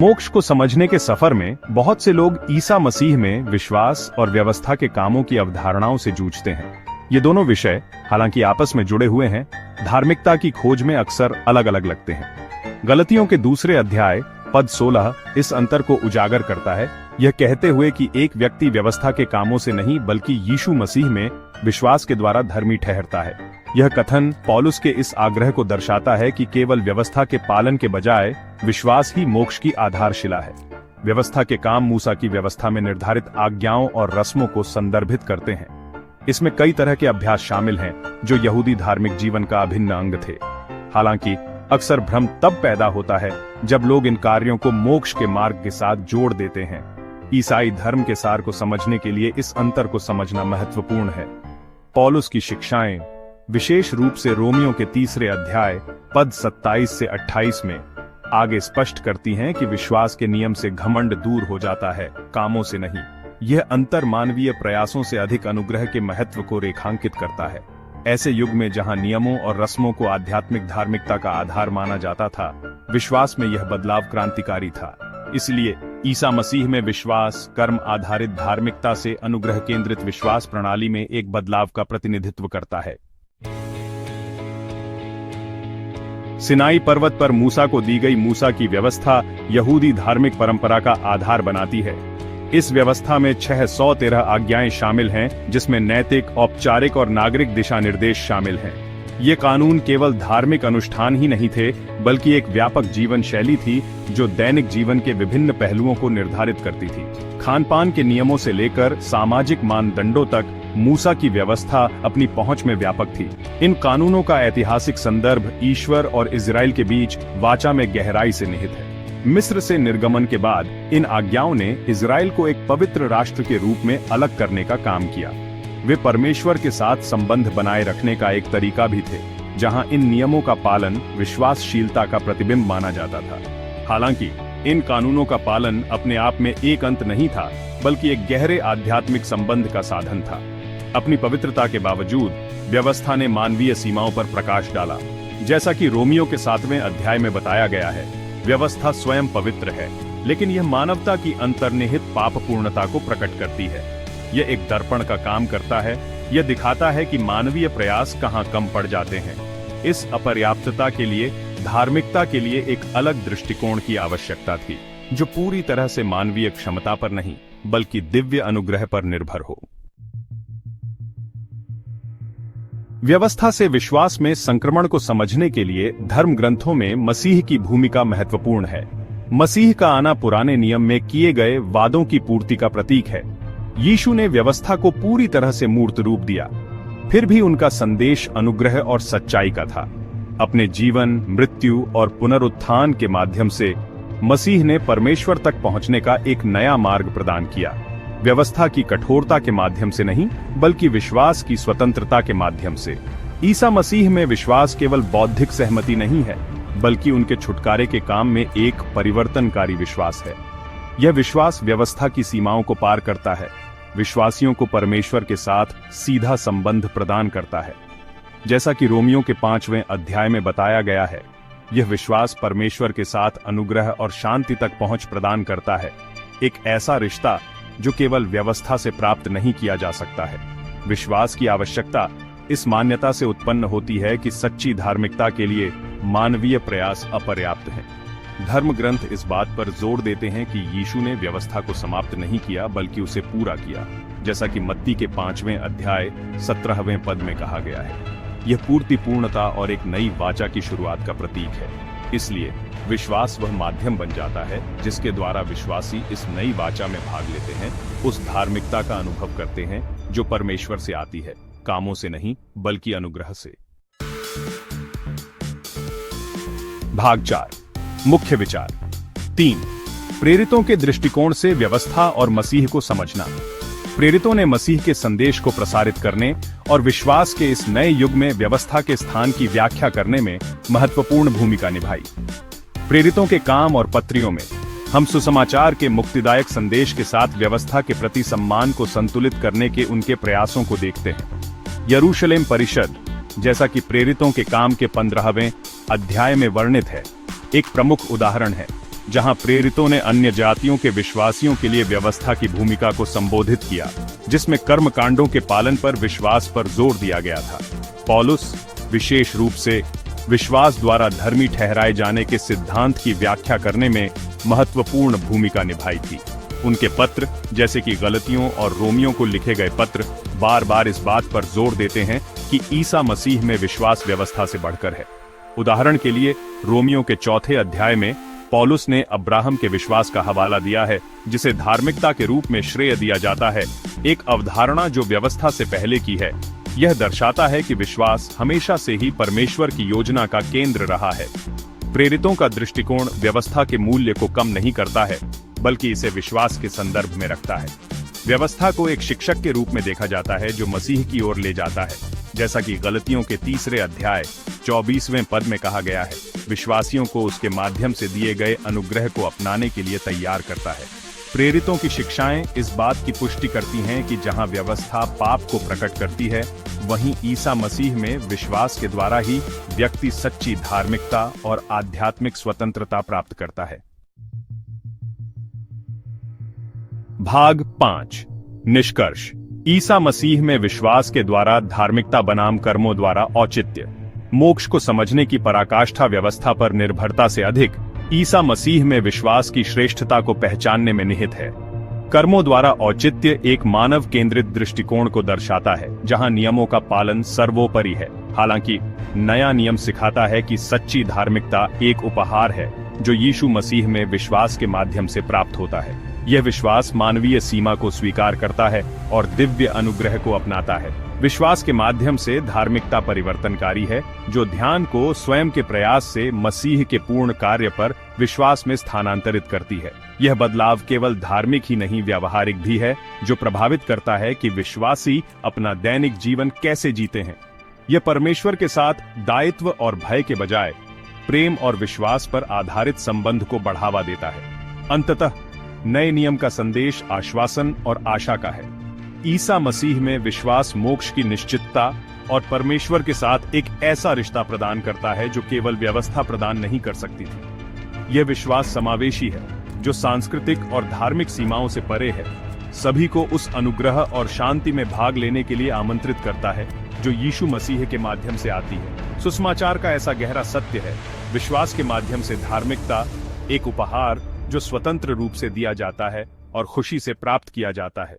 मोक्ष को समझने के सफर में बहुत से लोग ईसा मसीह में विश्वास और व्यवस्था के कामों की अवधारणाओं से जूझते हैं। ये दोनों विषय हालांकि आपस में जुड़े हुए हैं, धार्मिकता की खोज में अक्सर अलग अलग लगते हैं। गलतियों के 2 अध्याय पद 16 इस अंतर को उजागर करता है, यह कहते हुए कि एक व्यक्ति व्यवस्था के कामों से नहीं बल्कि यीशु मसीह में विश्वास के द्वारा धर्मी ठहरता है। यह कथन पौलुस के इस आग्रह को दर्शाता है कि केवल व्यवस्था के पालन के बजाय विश्वास ही मोक्ष की आधारशिला है। व्यवस्था के काम मूसा की व्यवस्था में निर्धारित आज्ञाओं और रस्मों को संदर्भित करते हैं। इसमें कई तरह के अभ्यास शामिल हैं जो यहूदी धार्मिक जीवन का अभिन्न अंग थे। हालांकि अक्सर भ्रम तब पैदा होता है जब लोग इन कार्यों को मोक्ष के मार्ग के साथ जोड़ देते हैं। ईसाई धर्म के सार को समझने के लिए इस अंतर को समझना महत्वपूर्ण है। पौलुस की शिक्षाएं विशेष रूप से रोमियों के 3 अध्याय पद 27 से 28 में आगे स्पष्ट करती हैं कि विश्वास के नियम से घमंड दूर हो जाता है, कामों से नहीं। यह अंतर मानवीय प्रयासों से अधिक अनुग्रह के महत्व को रेखांकित करता है। ऐसे युग में जहां नियमों और रस्मों को आध्यात्मिक धार्मिकता का आधार माना जाता था, विश्वास में यह बदलाव क्रांतिकारी था। इसलिए ईसा मसीह में विश्वास कर्म आधारित धार्मिकता से अनुग्रह केंद्रित विश्वास प्रणाली में एक बदलाव का प्रतिनिधित्व करता है। सिनाई पर्वत पर मूसा को दी गई मूसा की व्यवस्था यहूदी धार्मिक परंपरा का आधार बनाती है। इस व्यवस्था में 613 आज्ञाएं शामिल हैं, जिसमें नैतिक, औपचारिक और नागरिक दिशा निर्देश शामिल हैं। ये कानून केवल धार्मिक अनुष्ठान ही नहीं थे, बल्कि एक व्यापक जीवन शैली थी जो दैनिक जीवन के विभिन्न पहलुओं को निर्धारित करती थी। खान-पान के नियमों से लेकर सामाजिक मानदंडों तक मूसा की व्यवस्था अपनी पहुंच में व्यापक थी। इन कानूनों का ऐतिहासिक संदर्भ ईश्वर और इजराइल के बीच वाचा में गहराई से निहित है। मिस्र से निर्गमन के बाद इन आज्ञाओं ने इजराइल को एक पवित्र राष्ट्र के रूप में अलग करने का काम किया। वे परमेश्वर के साथ संबंध बनाए रखने का एक तरीका भी थे, जहां इन नियमों का पालन विश्वासशीलता का प्रतिबिंब माना जाता था। हालांकि इन कानूनों का पालन अपने आप में एक अंत नहीं था, बल्कि एक गहरे आध्यात्मिक संबंध का साधन था। अपनी पवित्रता के बावजूद व्यवस्था ने मानवीय सीमाओं पर प्रकाश डाला। जैसा कि रोमियो के 7वें अध्याय में बताया गया है, व्यवस्था स्वयं पवित्र है, लेकिन यह मानवता की अंतर्निहित पापपूर्णता को प्रकट करती है। यह एक दर्पण का काम करता है। यह दिखाता है कि मानवीय प्रयास कहां कम पड़ जाते हैं। इस अपर्याप्तता के लिए धार्मिकता के लिए एक अलग दृष्टिकोण की आवश्यकता थी, जो पूरी तरह से मानवीय क्षमता पर नहीं, बल्कि दिव्य अनुग्रह पर निर्भर हो। व्यवस्था से विश्वास में संक्रमण को समझने के लिए धर्म ग्रंथों में मसीह की भूमिका महत्वपूर्ण है। मसीह का आना पुराने नियम में किए गए वादों की पूर्ति का प्रतीक है। यीशु ने व्यवस्था को पूरी तरह से मूर्त रूप दिया, फिर भी उनका संदेश अनुग्रह और सच्चाई का था। अपने जीवन, मृत्यु और पुनरुत्थान के माध्यम से मसीह ने परमेश्वर तक पहुंचने का एक नया मार्ग प्रदान किया। व्यवस्था की कठोरता के माध्यम से नहीं, बल्कि विश्वास की स्वतंत्रता के माध्यम से। ईसा मसीह में विश्वास केवल बौद्धिक सहमति नहीं है, बल्कि उनके छुटकारे के काम में एक परिवर्तनकारी विश्वास है। यह विश्वास व्यवस्था की सीमाओं को पार करता है, विश्वासियों को परमेश्वर के साथ सीधा संबंध प्रदान करता है। जैसा कि रोमियो के 5वें अध्याय में बताया गया है, यह विश्वास परमेश्वर के साथ अनुग्रह और शांति तक पहुंच प्रदान करता है। एक ऐसा रिश्ता जो केवल व्यवस्था से प्राप्त नहीं किया जा सकता है। विश्वास की आवश्यकता इस मान्यता से उत्पन्न होती है कि सच्ची धार्मिकता के लिए मानवीय प्रयास अपर्याप्त हैं। धर्म ग्रंथ इस बात पर जोर देते हैं कि यीशु ने व्यवस्था को समाप्त नहीं किया, बल्कि उसे पूरा किया, जैसा कि मत्ती के 5वें अध्याय 17वें पद में कहा गया है। यह पूर्ति, पूर्णता और एक नई वाचा की शुरुआत का प्रतीक है। इसलिए विश्वास वह माध्यम बन जाता है जिसके द्वारा विश्वासी इस नई वाचा में भाग लेते हैं, उस धार्मिकता का अनुभव करते हैं जो परमेश्वर से आती है, कामों से नहीं बल्कि अनुग्रह से। भाग 4, मुख्य विचार। 3, प्रेरितों के दृष्टिकोण से व्यवस्था और मसीह को समझना। प्रेरितों ने मसीह के संदेश को प्रसारित करने और विश्वास के इस नए युग में व्यवस्था के स्थान की व्याख्या करने में महत्वपूर्ण भूमिका निभाई। प्रेरितों के काम और पत्रियों में हम सुसमाचार के मुक्तिदायक संदेश के साथ व्यवस्था के प्रति सम्मान को संतुलित करने के उनके प्रयासों को देखते हैं। यरूशलेम परिषद, जैसा कि प्रेरितों के काम के 15वें अध्याय में वर्णित है, एक प्रमुख उदाहरण है। जहां प्रेरितों ने अन्य जातियों के विश्वासियों के लिए व्यवस्था की भूमिका को संबोधित किया, जिसमें कर्म कांडों के पालन पर विश्वास पर जोर दिया गया था। पौलुस विशेष रूप से विश्वास द्वारा धर्मी ठहराए जाने के सिद्धांत की व्याख्या करने में महत्वपूर्ण भूमिका निभाई थी। उनके पत्र, जैसे कि गलतियों और रोमियों को लिखे गए पत्र, बार बार इस बात पर जोर देते हैं कि ईसा मसीह में विश्वास व्यवस्था से बढ़कर है। उदाहरण के लिए रोमियों के 4 अध्याय में पौलुस ने अब्राहम के विश्वास का हवाला दिया है, जिसे धार्मिकता के रूप में श्रेय दिया जाता है, एक अवधारणा जो व्यवस्था से पहले की है। यह दर्शाता है कि विश्वास हमेशा से ही परमेश्वर की योजना का केंद्र रहा है। प्रेरितों का दृष्टिकोण व्यवस्था के मूल्य को कम नहीं करता है, बल्कि इसे विश्वास के संदर्भ में रखता है। व्यवस्था को एक शिक्षक के रूप में देखा जाता है जो मसीह की ओर ले जाता है, जैसा कि गलतियों के 3 अध्याय 24वें पद में कहा गया है, विश्वासियों को उसके माध्यम से दिए गए अनुग्रह को अपनाने के लिए तैयार करता है। प्रेरितों की शिक्षाएं इस बात की पुष्टि करती हैं कि जहां व्यवस्था पाप को प्रकट करती है, वहीं ईसा मसीह में विश्वास के द्वारा ही व्यक्ति सच्ची धार्मिकता और आध्यात्मिक स्वतंत्रता प्राप्त करता है। भाग 5 निष्कर्ष। ईसा मसीह में विश्वास के द्वारा धार्मिकता बनाम कर्मों द्वारा औचित्य। मोक्ष को समझने की पराकाष्ठा व्यवस्था पर निर्भरता से अधिक ईसा मसीह में विश्वास की श्रेष्ठता को पहचानने में निहित है। कर्मों द्वारा औचित्य एक मानव केंद्रित दृष्टिकोण को दर्शाता है, जहां नियमों का पालन सर्वोपरि है। हालांकि नया नियम सिखाता है कि सच्ची धार्मिकता एक उपहार है जो यीशु मसीह में विश्वास के माध्यम से प्राप्त होता है। यह विश्वास मानवीय सीमा को स्वीकार करता है और दिव्य अनुग्रह को अपनाता है। विश्वास के माध्यम से धार्मिकता परिवर्तनकारी है, जो ध्यान को स्वयं के प्रयास से मसीह के पूर्ण कार्य पर विश्वास में स्थानांतरित करती है। यह बदलाव केवल धार्मिक ही नहीं, व्यावहारिक भी है, जो प्रभावित करता है कि विश्वासी अपना दैनिक जीवन कैसे जीते हैं। यह परमेश्वर के साथ दायित्व और भय के बजाय प्रेम और विश्वास पर आधारित संबंध को बढ़ावा देता है। अंततः नए नियम का संदेश आश्वासन और आशा का है। ईसा मसीह में विश्वास मोक्ष की निश्चितता और परमेश्वर के साथ एक ऐसा रिश्ता प्रदान करता है जो केवल व्यवस्था प्रदान नहीं कर सकती थी। यह विश्वास समावेशी है, जो सांस्कृतिक और धार्मिक सीमाओं से परे है। सभी को उस अनुग्रह और शांति में भाग लेने के लिए आमंत्रित करता है जो यीशु मसीह के माध्यम से आती है। सुसमाचार का ऐसा गहरा सत्य है, विश्वास के माध्यम से धार्मिकता एक उपहार जो स्वतंत्र रूप से दिया जाता है और खुशी से प्राप्त किया जाता है।